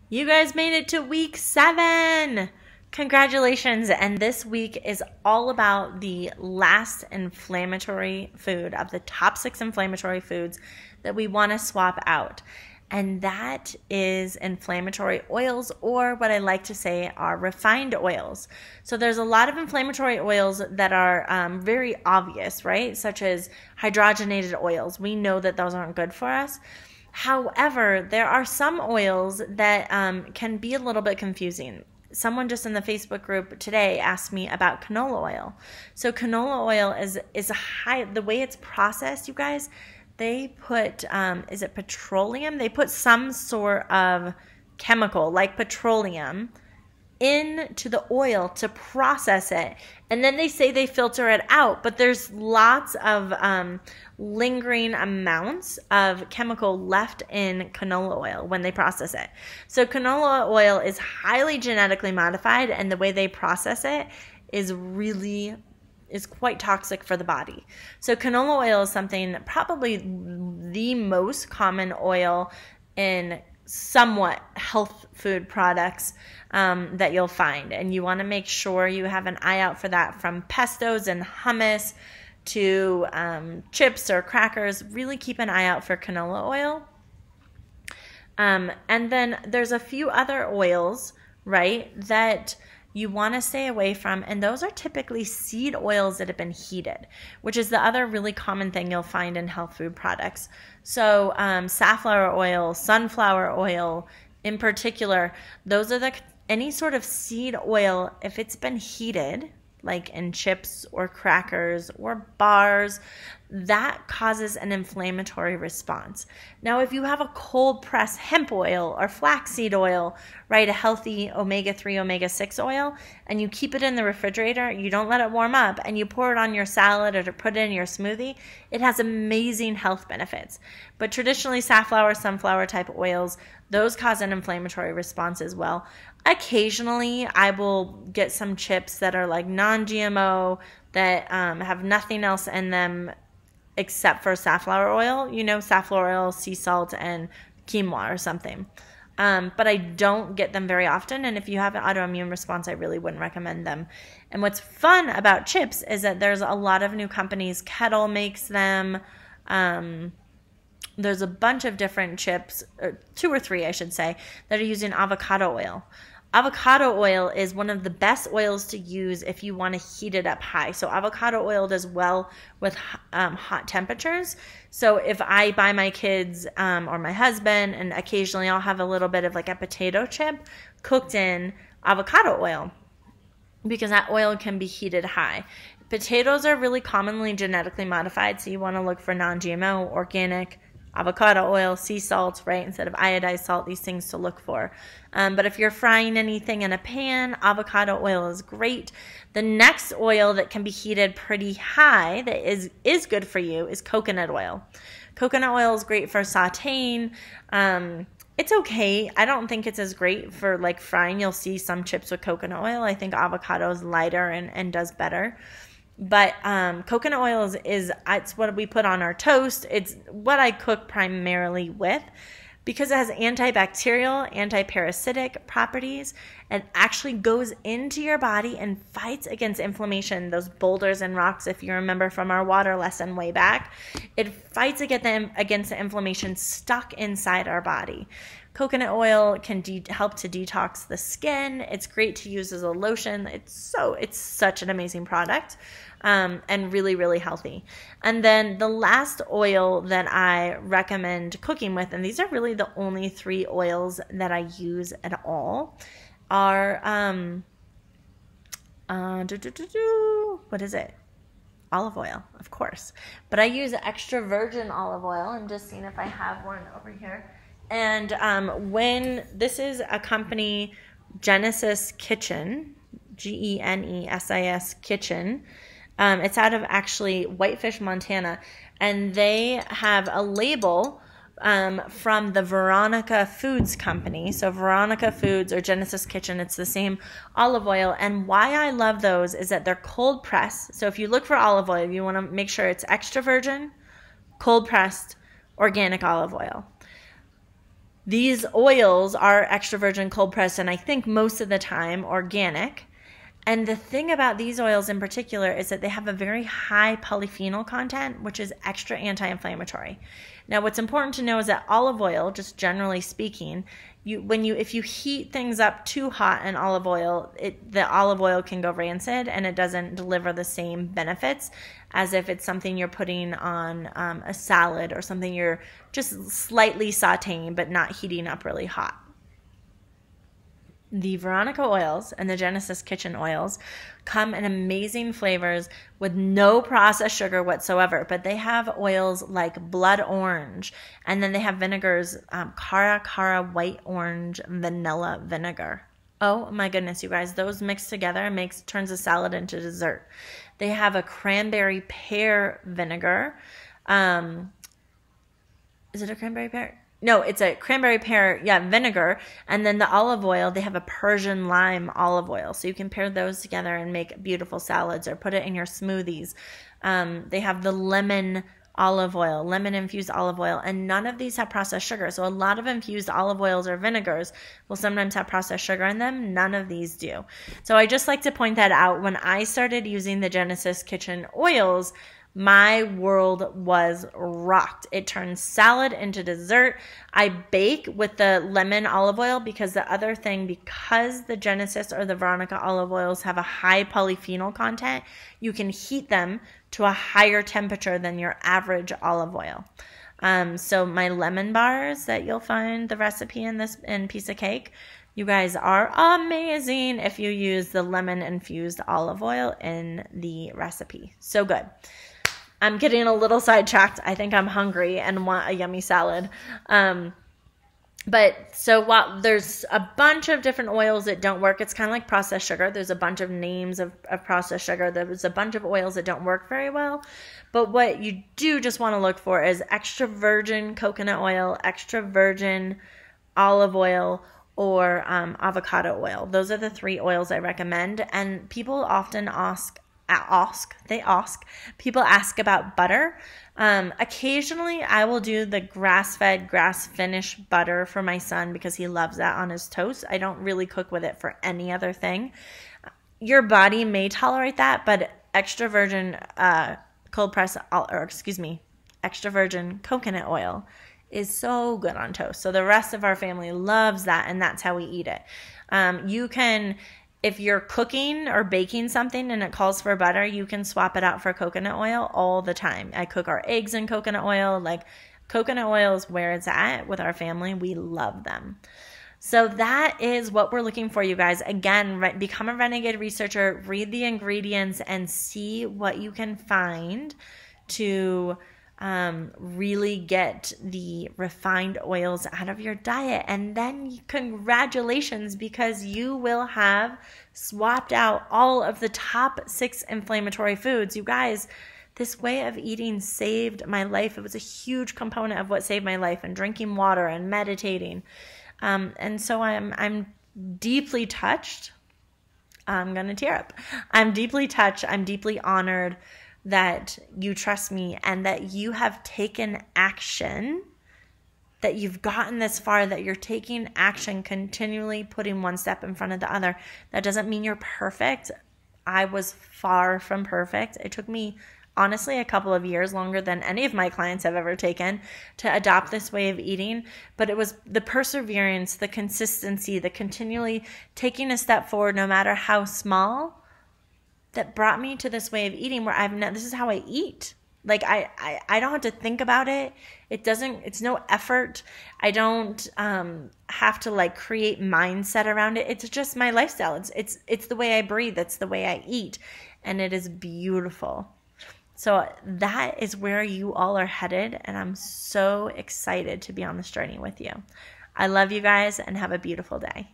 You guys made it to week 7. Congratulations. And this week is all about the last inflammatory food of the top 6 inflammatory foods that we want to swap out. And that is inflammatory oils, or what I like to say are refined oils. So there's a lot of inflammatory oils that are very obvious, right? Such as hydrogenated oils. We know that those aren't good for us. However, there are some oils that can be a little bit confusing. Someone just in the Facebook group today asked me about canola oil. So canola oil is a high, the way it's processed, you guys, they put, is it petroleum? They put some sort of chemical like petroleum into the oil to process it. And then they say they filter it out, but there's lots of lingering amounts of chemical left in canola oil when they process it. So canola oil is highly genetically modified, and the way they process it is quite toxic for the body. So canola oil is something, probably the most common oil in somewhat health food products that you'll find. And you want to make sure you have an eye out for that, from pestos and hummus to chips or crackers. Really keep an eye out for canola oil. And then there's a few other oils, right, that you want to stay away from, and those are typically seed oils that have been heated, which is the other really common thing you'll find in health food products. So safflower oil, sunflower oil in particular, those are any sort of seed oil, if it's been heated, like in chips or crackers or bars, that causes an inflammatory response. Now, if you have a cold pressed hemp oil or flaxseed oil, right, a healthy omega-3, omega-6 oil, and you keep it in the refrigerator, you don't let it warm up, and you pour it on your salad or to put it in your smoothie, it has amazing health benefits. But traditionally, safflower, sunflower type oils, those cause an inflammatory response as well. Occasionally, I will get some chips that are like non-GMO that have nothing else in them except for safflower oil, safflower oil, sea salt, and quinoa or something. But I don't get them very often, and if you have an autoimmune response, I really wouldn't recommend them. And what's fun about chips is that there's a lot of new companies. Kettle makes them. There's a bunch of different chips, or 2 or 3, I should say, that are using avocado oil. Avocado oil is one of the best oils to use if you want to heat it up high. So avocado oil does well with hot temperatures. So if I buy my kids or my husband, and occasionally I'll have a little bit of like a potato chip cooked in avocado oil, because that oil can be heated high. Potatoes are really commonly genetically modified, so you want to look for non-GMO, organic, avocado oil, sea salt, right, instead of iodized salt, these things to look for. But if you're frying anything in a pan, avocado oil is great. The next oil that can be heated pretty high that is good for you is coconut oil. Coconut oil is great for sauteing. It's okay. I don't think it's as great for like frying. You'll see some chips with coconut oil. I think avocado is lighter and does better. But coconut oil it's what we put on our toast. It's what I cook primarily with, because it has antibacterial, antiparasitic properties, and actually goes into your body and fights against inflammation. Those boulders and rocks, if you remember from our water lesson way back, it fights against the inflammation stuck inside our body. Coconut oil can help to detox the skin. It's great to use as a lotion. It's such an amazing product, and really, really healthy. And then the last oil that I recommend cooking with, and these are really the only 3 oils that I use at all, are what is it? Olive oil, of course. But I use extra virgin olive oil. I'm just seeing if I have one over here. And when this is a company, Genesis Kitchen, Genesis Kitchen. It's out of actually Whitefish, Montana, and they have a label from the Veronica Foods company. So Veronica Foods or Genesis Kitchen, it's the same olive oil. And why I love those is that they're cold pressed. So if you look for olive oil, you want to make sure it's extra virgin, cold pressed, organic olive oil. These oils are extra virgin cold pressed, and I think most of the time organic. And the thing about these oils in particular is that they have a very high polyphenol content, which is extra anti-inflammatory. Now, what's important to know is that olive oil, just generally speaking, if you heat things up too hot in olive oil, the olive oil can go rancid, and it doesn't deliver the same benefits as if it's something you're putting on a salad or something you're just slightly sauteing but not heating up really hot. The Veronica oils and the Genesis kitchen oils come in amazing flavors with no processed sugar whatsoever, but they have oils like blood orange, and then they have vinegars, Cara white orange vanilla vinegar. Oh my goodness, you guys, those mixed together turns a salad into dessert. They have a cranberry pear vinegar. Is it a cranberry pear? No, it's a cranberry pear, vinegar. And then the olive oil, they have a Persian lime olive oil. So you can pair those together and make beautiful salads or put it in your smoothies. They have the lemon olive oil, lemon infused olive oil, and none of these have processed sugar. So a lot of infused olive oils or vinegars will sometimes have processed sugar in them. None of these do. So I just like to point that out. When I started using the Genesis kitchen oils, my world was rocked. It turns salad into dessert. I bake with the lemon olive oil because the Genesis or the Veronica olive oils have a high polyphenol content, you can heat them to a higher temperature than your average olive oil. So my lemon bars that you'll find the recipe in Piece of Cake, you guys are amazing if you use the lemon infused olive oil in the recipe. So good. I'm getting a little sidetracked. I think I'm hungry and want a yummy salad. But so while there's a bunch of different oils that don't work, it's kind of like processed sugar. There's a bunch of names of processed sugar. There's a bunch of oils that don't work very well. But what you do just want to look for is extra virgin coconut oil, extra virgin olive oil, or avocado oil. Those are the 3 oils I recommend. And people often people ask about butter. Occasionally I will do the grass-fed, grass-finished butter for my son because he loves that on his toast. I don't really cook with it for any other thing. Your body may tolerate that, but extra virgin extra virgin coconut oil is so good on toast. So the rest of our family loves that, and that's how we eat it. You can, if you're cooking or baking something and it calls for butter, you can swap it out for coconut oil all the time. I cook our eggs in coconut oil. Like, coconut oil is where it's at with our family. We love them. So that is what we're looking for, you guys. Again, become a renegade researcher, read the ingredients, and see what you can find to really get the refined oils out of your diet. And then congratulations, because you will have swapped out all of the top 6 inflammatory foods. You guys, this way of eating saved my life. It was a huge component of what saved my life, and drinking water and meditating. And so I'm deeply touched. I'm going to tear up. I'm deeply touched. I'm deeply honored that you trust me and that you have taken action, that you've gotten this far, that you're taking action, continually putting one step in front of the other. That doesn't mean you're perfect. I was far from perfect. It took me, honestly, a couple of years, longer than any of my clients have ever taken, to adopt this way of eating. But it was the perseverance, the consistency, the continually taking a step forward, no matter how small, that brought me to this way of eating where this is how I eat. Like, I don't have to think about it. It's no effort. I don't have to like create mindset around it. It's just my lifestyle. It's the way I breathe. It's the way I eat. And it is beautiful. So that is where you all are headed. And I'm so excited to be on this journey with you. I love you guys, and have a beautiful day.